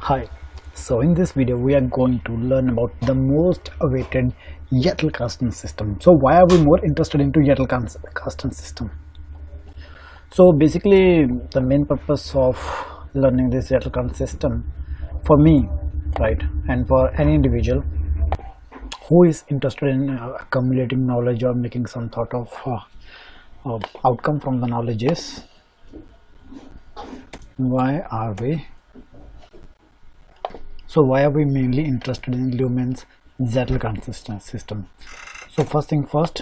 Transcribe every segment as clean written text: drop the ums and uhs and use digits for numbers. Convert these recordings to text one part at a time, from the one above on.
Hi, so in this video we are going to learn about the most awaited zettelkasten system. So why are we more interested into zettelkasten system? So basically the main purpose of learning this zettelkasten system for me, right, and for any individual who is interested in accumulating knowledge or making some thought of outcome from the knowledge is why are we mainly interested in Lumen's zettelkasten system? So first thing first,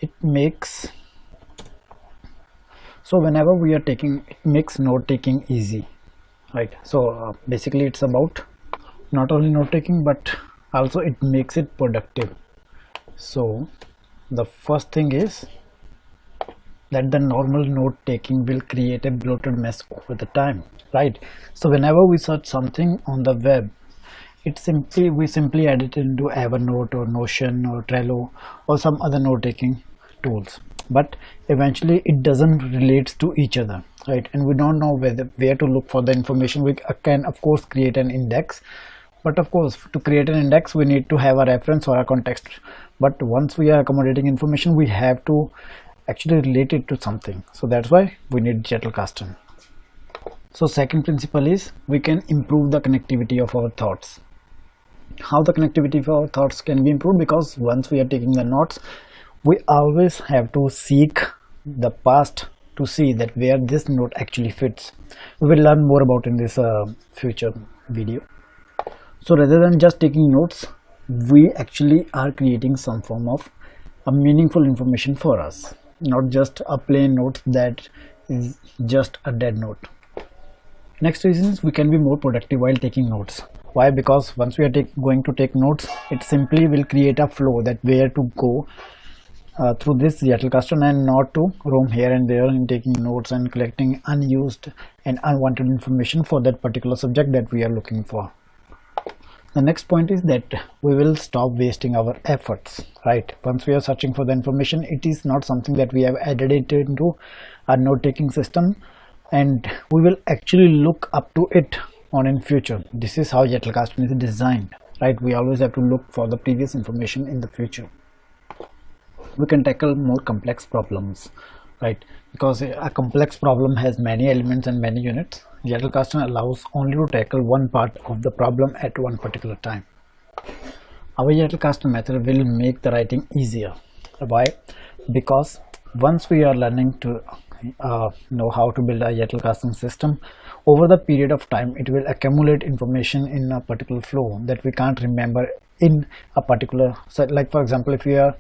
it makes whenever we are taking, it makes note taking easy, right? So basically it's about not only note taking but also it makes it productive. So the first thing is that the normal note taking will create a bloated mess over the time, right? So whenever we search something on the web, we simply add it into Evernote or Notion or Trello or some other note taking tools, but eventually it doesn't relate to each other, right? And we don't know where to look for the information. We can of course create an index, but of course to create an index we need to have a reference or a context. But once we are accommodating information, we have to actually relate it to something. So that's why we need zettelkasten. So second principle is we can improve the connectivity of our thoughts. How the connectivity of our thoughts can be improved? Because once we are taking the notes, we always have to seek the past to see that where this note actually fits. We will learn more about in this future video. So rather than just taking notes, we actually are creating some form of a meaningful information for us, not just a plain note that is just a dead note. Next reason is we can be more productive while taking notes. Why? Because once we are going to take notes, it simply will create a flow that where to go through this zettelkasten and not to roam here and there in taking notes and collecting unused and unwanted information for that particular subject that we are looking for. The next point is that we will stop wasting our efforts, right? Once we are searching for the information, it is not something that we have added it into our note-taking system, and we will actually look up to it on in future. This is how zettelkasten is designed, right? We always have to look for the previous information in the future. We can tackle more complex problems, right? Because a complex problem has many elements and many units. Zettelkasten allows only to tackle one part of the problem at one particular time. Our zettelkasten method will make the writing easier. Why? Because once we are learning to know how to build a zettelkasten system, over the period of time it will accumulate information in a particular flow that we can't remember in a particular. So like for example, if we are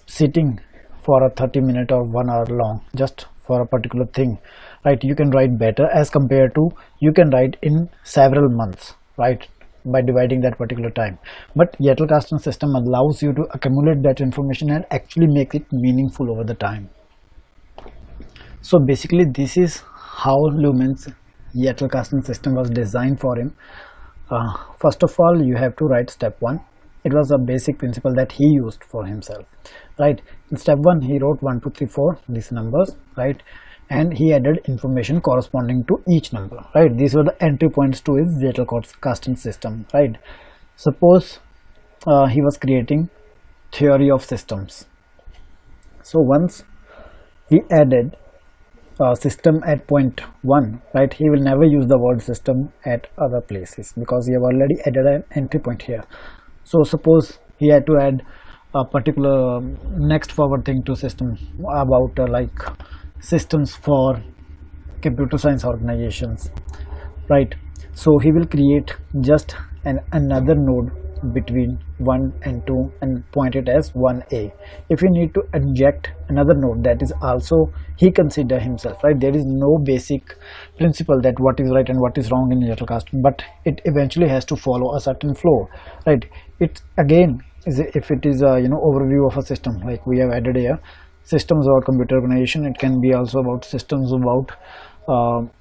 sitting for a 30-minute or 1 hour long just for a particular thing, right, you can write better as compared to you can write in several months, right, by dividing that particular time. But zettelkasten system allows you to accumulate that information and actually make it meaningful over the time. So basically this is how Lumen's zettelkasten system was designed for him. First of all, you have to write step 1. It was a basic principle that he used for himself, right? In step 1 he wrote 1 2 3 4 these numbers, right, and he added information corresponding to each number, right? These were the entry points to his zettelkasten system, right? Suppose he was creating theory of systems. So once he added system at point 1, right, he will never use the word system at other places because he have already added an entry point here. So suppose he had to add a particular next forward thing to system about like systems for computer science organizations, right? So he will create just another node between 1 and 2 and point it as 1A. If you need to inject another node, that is also he consider himself, right? There is no basic principle that what is right and what is wrong in zettelkasten, but it eventually has to follow a certain flow, right? It again is, if it is a overview of a system, like we have added here systems about computer organization, it can be also about systems about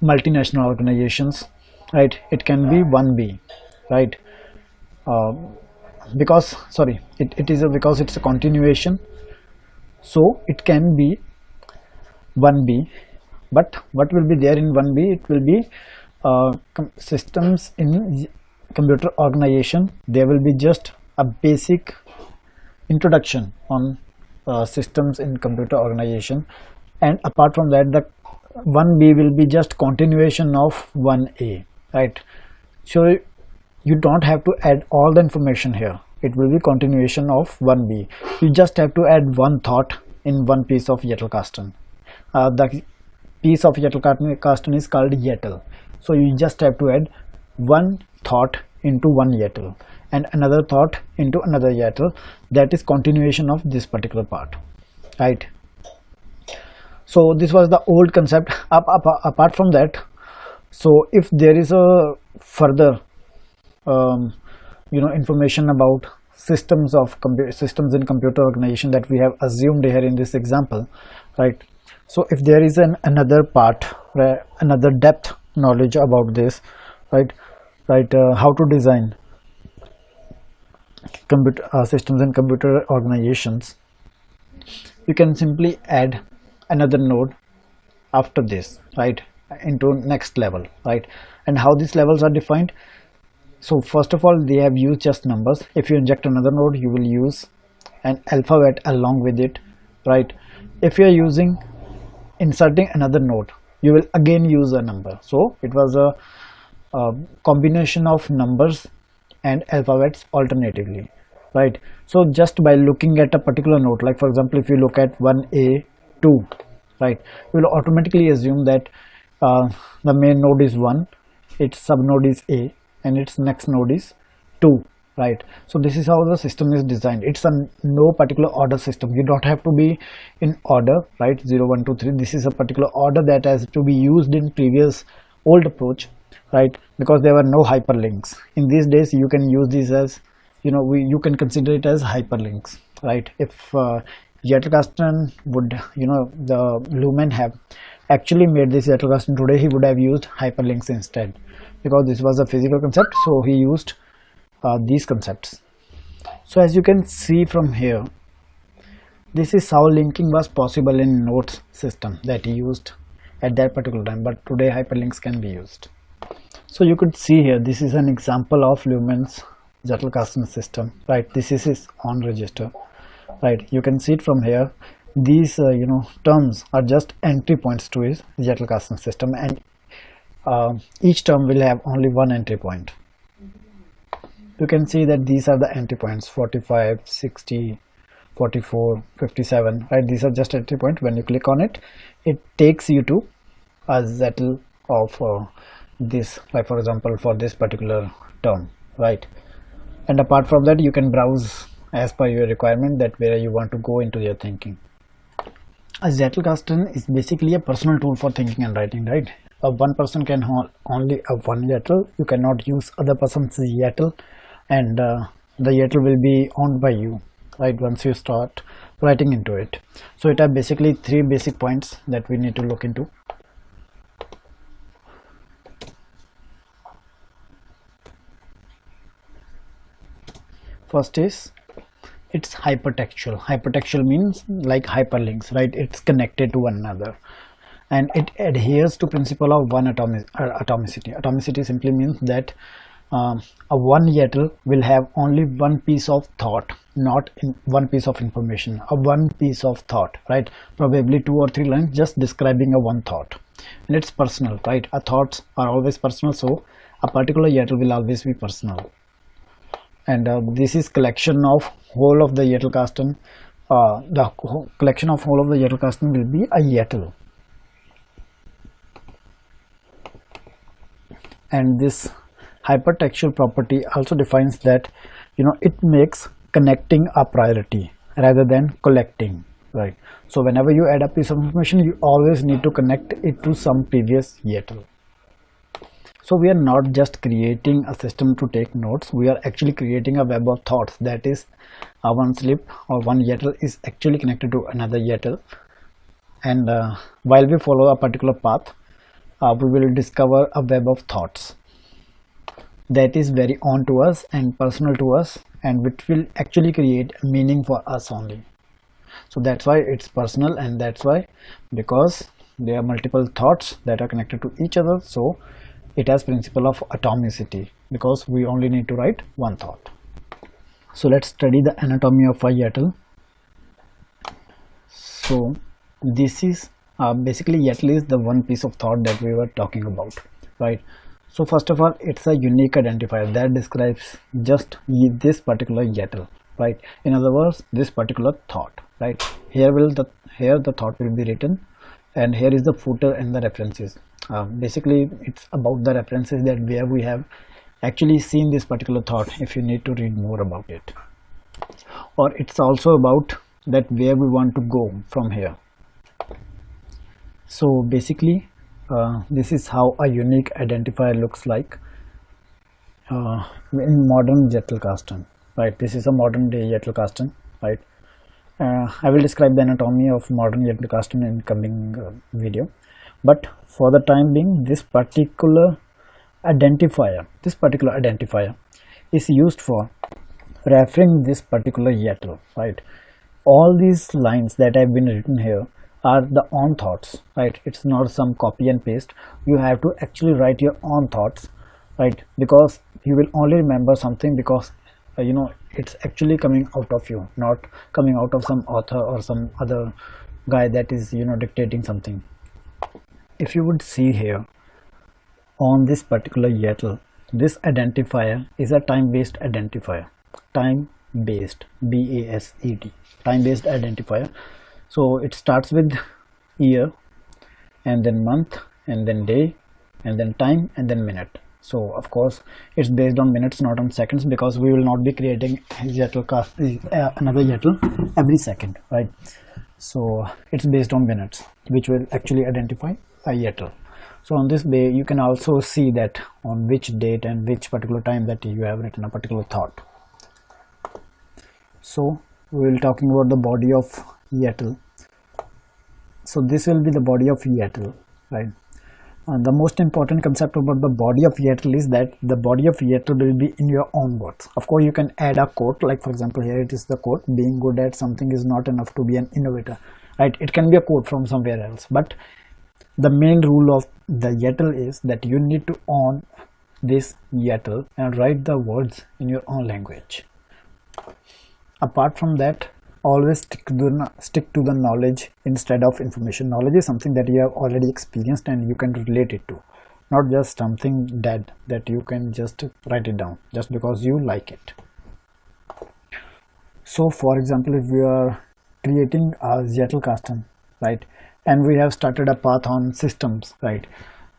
multinational organizations, right? It can be 1B, right? Because because it's a continuation, so it can be 1B, but what will be there in 1B? It will be systems in computer organization, there will be just a basic introduction on systems in computer organization, and apart from that, the 1b will be just continuation of 1a, right? So you don't have to add all the information here. It will be continuation of 1b. You just have to add one thought in one piece of zettelkasten. The piece of zettelkasten is called zettel. So you just have to add one thought into one zettel and another thought into another zettel. That is continuation of this particular part, right? So this was the old concept. Apart from that, so if there is a further information about systems in computer organization that we have assumed here in this example, right? So if there is another part, another depth knowledge about this, right, how to design computer systems in computer organizations, you can simply add another node after this, right, into next level, right? And how these levels are defined? So first of all, they have used just numbers. If you inject another node, you will use an alphabet along with it, right? If you are inserting another node, you will again use a number. So it was a combination of numbers and alphabets alternatively, right? So just by looking at a particular node, like for example, if you look at 1a2, right, you will automatically assume that the main node is 1, its subnode is a, and its next node is 2, right? So this is how the system is designed. It's a no particular order system. You don't have to be in order, right? 0 1 2 3. This is a particular order that has to be used in previous old approach, right? Because there were no hyperlinks. In these days, you can use these as, you can consider it as hyperlinks, right? If zettelkasten would, the Lumen have actually made this zettelkasten today, he would have used hyperlinks instead, because this was a physical concept, so he used these concepts. So as you can see from here, this is how linking was possible in nodes system that he used at that particular time, but today hyperlinks can be used. So you could see here, this is an example of Lumen's zettelkasten system, right? This is his on register, right? You can see it from here. These terms are just entry points to his zettelkasten system, and each term will have only one entry point. You can see that these are the entry points: 45, 60, 44, 57, right? These are just entry points. When you click on it, it takes you to a zettel of this, like for example, for this particular term, right? And apart from that, you can browse as per your requirement, that where you want to go into your thinking. A zettelkasten is basically a personal tool for thinking and writing, right? One person can only have one zettel. You cannot use other person's zettel, and the zettel will be owned by you, right, once you start writing into it. So it are basically three basic points that we need to look into. First is, it's hypertextual. Hypertextual means like hyperlinks, right? It's connected to one another, and it adheres to principle of one atomicity. Atomicity simply means that a one zettel will have only one piece of thought, not in one piece of information. A one piece of thought, right? Probably 2 or 3 lines just describing a one thought, and it's personal, right? Our thoughts are always personal, so a particular zettel will always be personal. And this is collection of whole of the zettelkasten. The collection of whole of the zettelkasten will be a zettel. And this hypertextual property also defines that it makes connecting a priority rather than collecting, right? So whenever you add a piece of information, you always need to connect it to some previous zettel. So we are not just creating a system to take notes, we are actually creating a web of thoughts. That is, one slip or one zettel is actually connected to another zettel, and while we follow a particular path, we will discover a web of thoughts that is very own to us and personal to us, and which will actually create meaning for us only. So that's why it's personal, and that's why, because there are multiple thoughts that are connected to each other, so it has principle of atomicity because we only need to write one thought. So let's study the anatomy of a YATL. So this is basically YATL is the one piece of thought that we were talking about, right? So first of all, it's a unique identifier that describes just this particular YATL, right? In other words, this particular thought, right? Here the thought will be written, and here is the footer and the references. Basically it's about the references that where we have actually seen this particular thought if you need to read more about it, or it's also about that where we want to go from here. So basically this is how a unique identifier looks like in modern zettelkasten, right? This is a modern day zettelkasten, right? I will describe the anatomy of modern zettelkasten in coming video, but for the time being, this particular identifier is used for referring this particular YATL, right? All these lines that have been written here are the own thoughts, right? It's not some copy and paste. You have to actually write your own thoughts, right? Because you will only remember something because it's actually coming out of you, not coming out of some author or some other guy that is dictating something. If you would see here on this particular YATL, this identifier is a time-based identifier, time-based, B-A-S-E-D, time-based identifier. So it starts with year, and then month, and then day, and then time, and then minute. So of course it's based on minutes, not on seconds, because we will not be creating another YATL every second, right? So it's based on minutes, which will actually identify a YATL. So on this way you can also see that on which date and which particular time that you have written a particular thought. So we will talking about the body of YATL. So this will be the body of YATL, right? The most important concept about the body of YATL is that the body of YATL will be in your own words. Of course you can add a quote, like for example here it is the quote, being good at something is not enough to be an innovator, right? It can be a quote from somewhere else, but the main rule of the YATL is that you need to own this YATL and write the words in your own language. Apart from that, always stick to the knowledge instead of information. Knowledge is something that you have already experienced and you can relate it to, not just something dead that you can just write it down just because you like it. So for example, if we are creating a zettelkasten, right, and we have started a path on systems, right,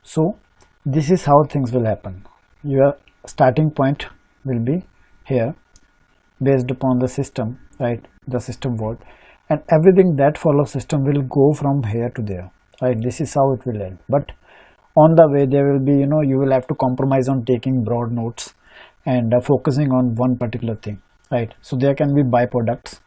so this is how things will happen. Your starting point will be here based upon the system, right, the system word, and everything that follows system will go from here to there, right? This is how it will end. But on the way there will be you will have to compromise on taking broad notes and focusing on one particular thing, right? So there can be byproducts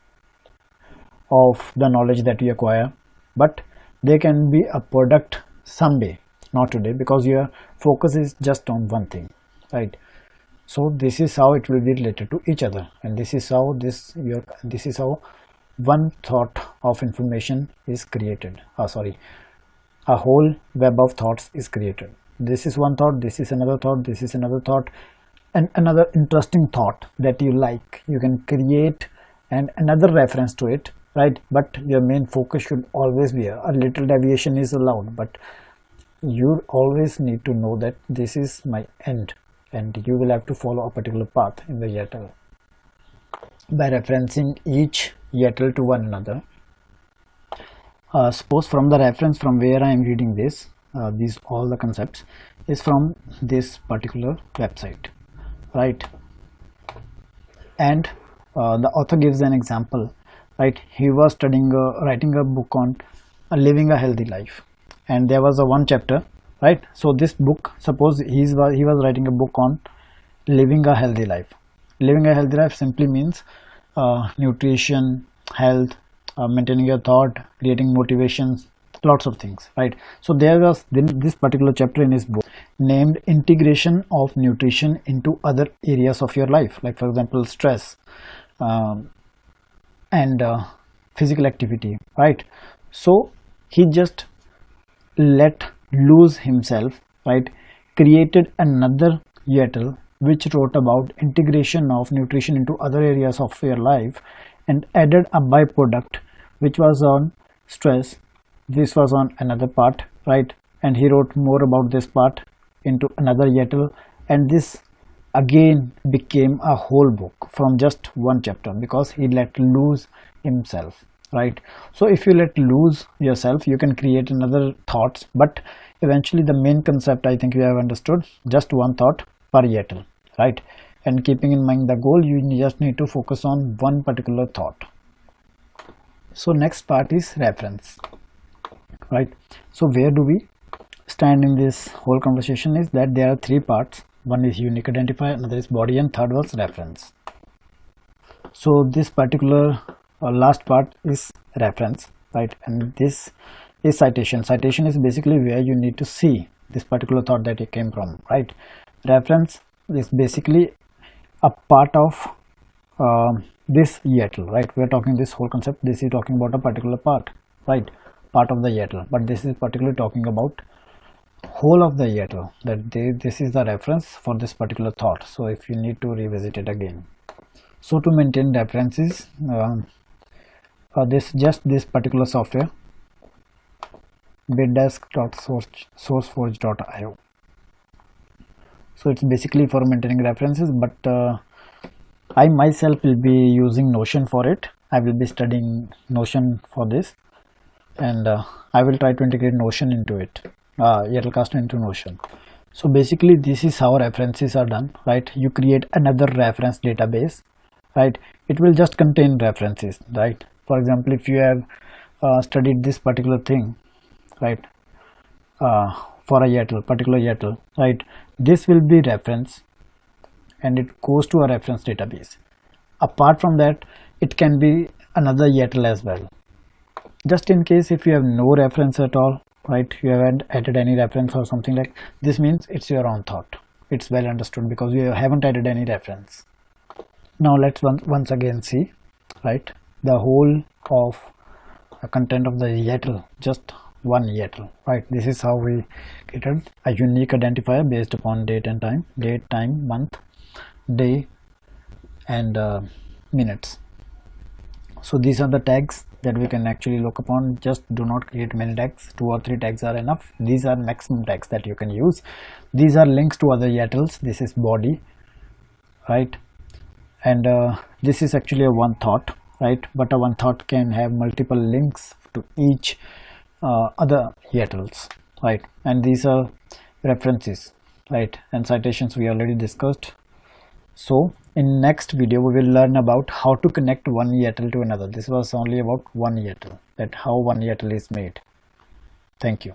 of the knowledge that you acquire, but they can be a product someday, not today, because your focus is just on one thing, right? So this is how it will be related to each other, and this is how one thought of information is created. A whole web of thoughts is created. This is one thought, this is another thought, this is another thought, and another interesting thought that you like, you can create and another reference to it, right? But your main focus should always be a little deviation is allowed, but you always need to know that this is my end, and you will have to follow a particular path in the YATL by referencing each YATL to one another. Suppose from the reference from where I am reading this, these all the concepts is from this particular website, right? And the author gives an example, right? He was studying writing a book on living a healthy life, and there was a one chapter, right? So this book, suppose he was writing a book on living a healthy life. Living a healthy life simply means nutrition, health, maintaining your thought, creating motivations, lots of things, right? So there was this particular chapter in his book named integration of nutrition into other areas of your life, like for example stress and physical activity, right? So he just let loose himself, right, created another YATL which wrote about integration of nutrition into other areas of your life and added a byproduct which was on stress. This was on another part, right? And he wrote more about this part into another YATL, and this again became a whole book from just one chapter because he let loose himself, right? So if you let loose yourself, you can create another thoughts, but eventually the main concept I think you have understood, just one thought per YATL, right? And keeping in mind the goal, you just need to focus on one particular thought. So next part is reference, right? So where do we stand in this whole conversation is that there are three parts. One is unique identifier, another is body, and third was reference. So this particular last part is reference, right? And this is citation. Citation is basically where you need to see this particular thought that it came from, right? Reference is basically a part of this YATL, right? We're talking this whole concept. This is talking about a particular part, right? Part of the YATL, but this is particularly talking about whole of the YATL, that this is the reference for this particular thought. So if you need to revisit it again, so to maintain references, this particular software, bitdesk.sourceforge.io. so it's basically for maintaining references, but I myself will be using Notion for it. I will be studying Notion for this, and I will try to integrate Notion into it, zettelkasten into Notion. So basically this is how references are done, right? You create another reference database, right? It will just contain references, right? For example, if you have studied this particular thing, right, for a YATL, particular YATL, right, this will be reference and it goes to a reference database. Apart from that, it can be another YATL as well. Just in case if you have no reference at all, right, you haven't added any reference or something like this, means it's your own thought. It's well understood because you haven't added any reference. Now let's once again see, right, the whole of the content of the YATL, just one YATL, right? This is how we created a unique identifier based upon date and time, date, time, month, day, and minutes. So these are the tags that we can actually look upon. Just do not create many tags, 2 or 3 tags are enough. These are maximum tags that you can use. These are links to other YATLs. This is body, right? And this is actually a one thought, right? But a one thought can have multiple links to each other YATLs, right? And these are references, right? And citations we already discussed. So in next video we will learn about how to connect one YATL to another. This was only about one YATL, that how one YATL is made. Thank you.